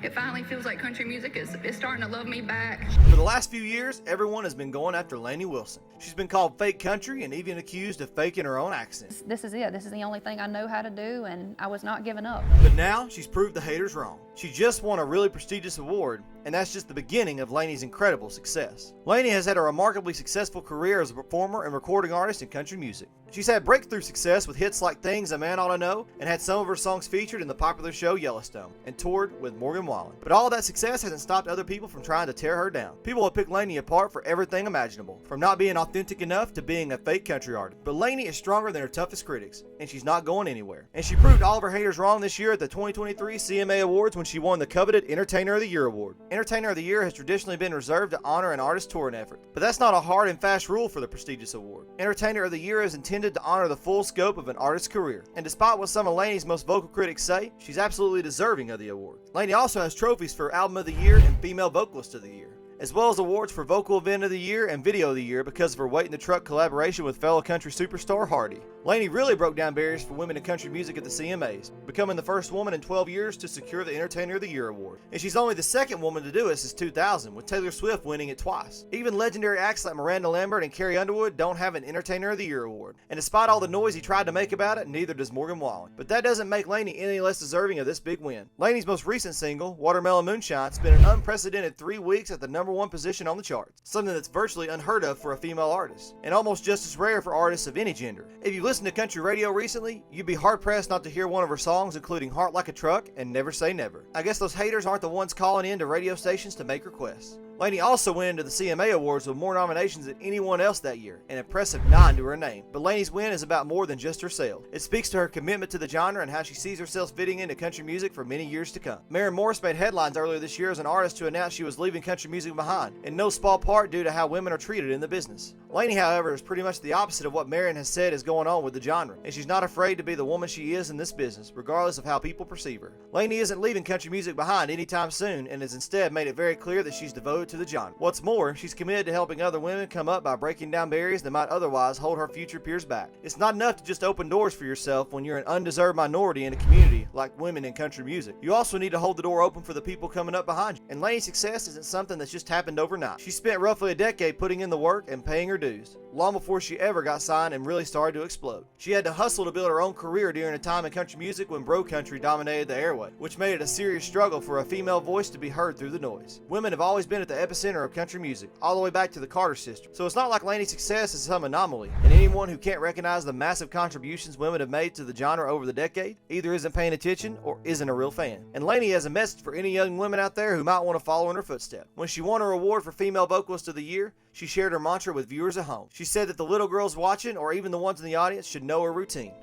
it finally feels like country music is starting to love me back. For the last few years, everyone has been going after Lainey Wilson. She's been called fake country and even accused of faking her own accent. This is it. This is the only thing I know how to do, and I was not giving up. But now, she's proved the haters wrong. She just won a really prestigious award, and that's just the beginning of Lainey's incredible success. Lainey has had a remarkably successful career as a performer and recording artist in country music. She's had breakthrough success with hits like Things a Man Ought to Know, and had some of her songs featured in the popular show Yellowstone, and toured with Morgan Wallen. But all that success hasn't stopped other people from trying to tear her down. People have picked Lainey apart for everything imaginable, from not being authentic enough to being a fake country artist. But Lainey is stronger than her toughest critics, and she's not going anywhere. And she proved all of her haters wrong this year at the 2023 CMA Awards when she won the coveted Entertainer of the Year award. Entertainer of the Year has traditionally been reserved to honor an artist's touring effort, but that's not a hard and fast rule for the prestigious award. Entertainer of the Year is intended to honor the full scope of an artist's career, and despite what some of Lainey's most vocal critics say, she's absolutely deserving of the award. Lainey also has trophies for Album of the Year and Female Vocalist of the Year, as well as awards for Vocal Event of the Year and Video of the Year because of her Wait in the Truck collaboration with fellow country superstar Hardy. Lainey really broke down barriers for women in country music at the CMAs, becoming the first woman in 12 years to secure the Entertainer of the Year award. And she's only the second woman to do it since 2000, with Taylor Swift winning it twice. Even legendary acts like Miranda Lambert and Carrie Underwood don't have an Entertainer of the Year award. And despite all the noise he tried to make about it, neither does Morgan Wallen. But that doesn't make Lainey any less deserving of this big win. Lainey's most recent single, Watermelon Moonshine, spent an unprecedented 3 weeks at the #1 position on the charts, something that's virtually unheard of for a female artist, and almost just as rare for artists of any gender. If you listened to country radio recently, you'd be hard-pressed not to hear one of her songs, including Heart Like a Truck and Never Say Never. I guess those haters aren't the ones calling in to radio stations to make requests. Lainey also went into the CMA Awards with more nominations than anyone else that year, an impressive 9 to her name. But Lainey's win is about more than just her sales. It speaks to her commitment to the genre and how she sees herself fitting into country music for many years to come. Maren Morris made headlines earlier this year as an artist to announce she was leaving country music behind, in no small part due to how women are treated in the business. Lainey, however, is pretty much the opposite of what Maren has said is going on with the genre, and she's not afraid to be the woman she is in this business, regardless of how people perceive her. Lainey isn't leaving country music behind anytime soon, and has instead made it very clear that she's devoted to the genre. What's more, she's committed to helping other women come up by breaking down barriers that might otherwise hold her future peers back. It's not enough to just open doors for yourself when you're an undeserved minority in a community like women in country music. You also need to hold the door open for the people coming up behind you. And Lainey's success isn't something that's just happened overnight. She spent roughly a decade putting in the work and paying her dues, long before she ever got signed and really started to explode. She had to hustle to build her own career during a time in country music when bro country dominated the airway, which made it a serious struggle for a female voice to be heard through the noise. Women have always been at the epicenter of country music, all the way back to the Carter sisters. So it's not like Lainey's success is some anomaly, and anyone who can't recognize the massive contributions women have made to the genre over the decade either isn't paying attention or isn't a real fan. And Lainey has a message for any young women out there who might want to follow in her footsteps. When she won her award for Female Vocalist of the Year, she shared her mantra with viewers at home. She said that the little girls watching, or even the ones in the audience, should know her routine.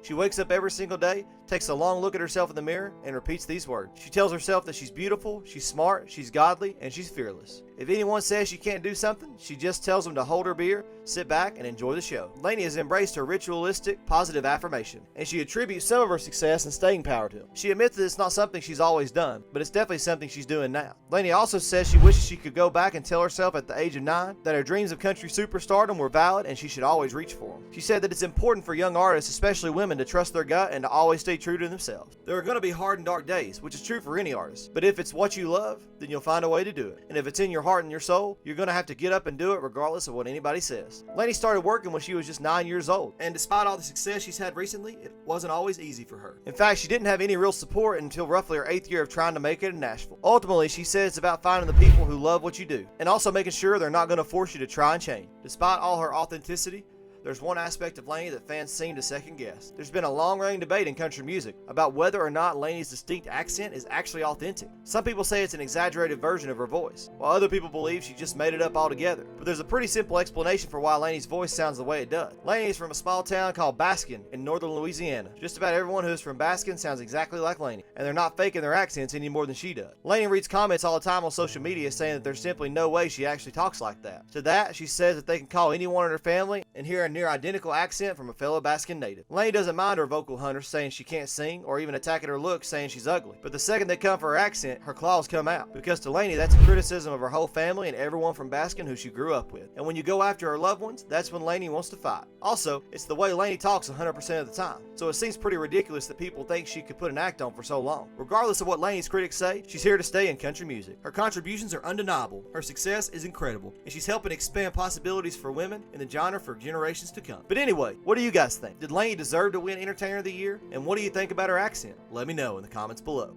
She wakes up every single day, takes a long look at herself in the mirror, and repeats these words. She tells herself that she's beautiful, she's smart, she's godly, and she's fearless. If anyone says she can't do something, she just tells them to hold her beer, sit back, and enjoy the show. Lainey has embraced her ritualistic, positive affirmation, and she attributes some of her success and staying power to them. She admits that it's not something she's always done, but it's definitely something she's doing now. Lainey also says she wishes she could go back and tell herself at the age of 9 that her dreams of country superstardom were valid and she should always reach for them. She said that it's important for young artists, especially women, to trust their gut and to always stay true to themselves. There are going to be hard and dark days, which is true for any artist, but if it's what you love, then you'll find a way to do it. And if it's in your heart and your soul, you're going to have to get up and do it regardless of what anybody says. Lainey started working when she was just 9 years old, and despite all the success she's had recently, it wasn't always easy for her. In fact, she didn't have any real support until roughly her 8th year of trying to make it in Nashville. Ultimately, she said it's about finding the people who love what you do, and also making sure they're not going to force you to try and change. Despite all her authenticity, there's one aspect of Lainey that fans seem to second guess. There's been a long-running debate in country music about whether or not Lainey's distinct accent is actually authentic. Some people say it's an exaggerated version of her voice, while other people believe she just made it up altogether. But there's a pretty simple explanation for why Lainey's voice sounds the way it does. Lainey is from a small town called Baskin in northern Louisiana. Just about everyone who is from Baskin sounds exactly like Lainey, and they're not faking their accents any more than she does. Lainey reads comments all the time on social media saying that there's simply no way she actually talks like that. To that, she says that they can call anyone in her family and hear a near identical accent from a fellow Baskin native. Lainey doesn't mind her vocal hunters saying she can't sing or even attacking her looks saying she's ugly. But the second they come for her accent, her claws come out. Because to Lainey, that's a criticism of her whole family and everyone from Baskin who she grew up with. And when you go after her loved ones, that's when Lainey wants to fight. Also, it's the way Lainey talks 100% of the time. So it seems pretty ridiculous that people think she could put an act on for so long. Regardless of what Lainey's critics say, she's here to stay in country music. Her contributions are undeniable, her success is incredible, and she's helping expand possibilities for women in the genre for generations to come. But anyway, what do you guys think? Did Lainey deserve to win Entertainer of the Year? And what do you think about her accent? Let me know in the comments below.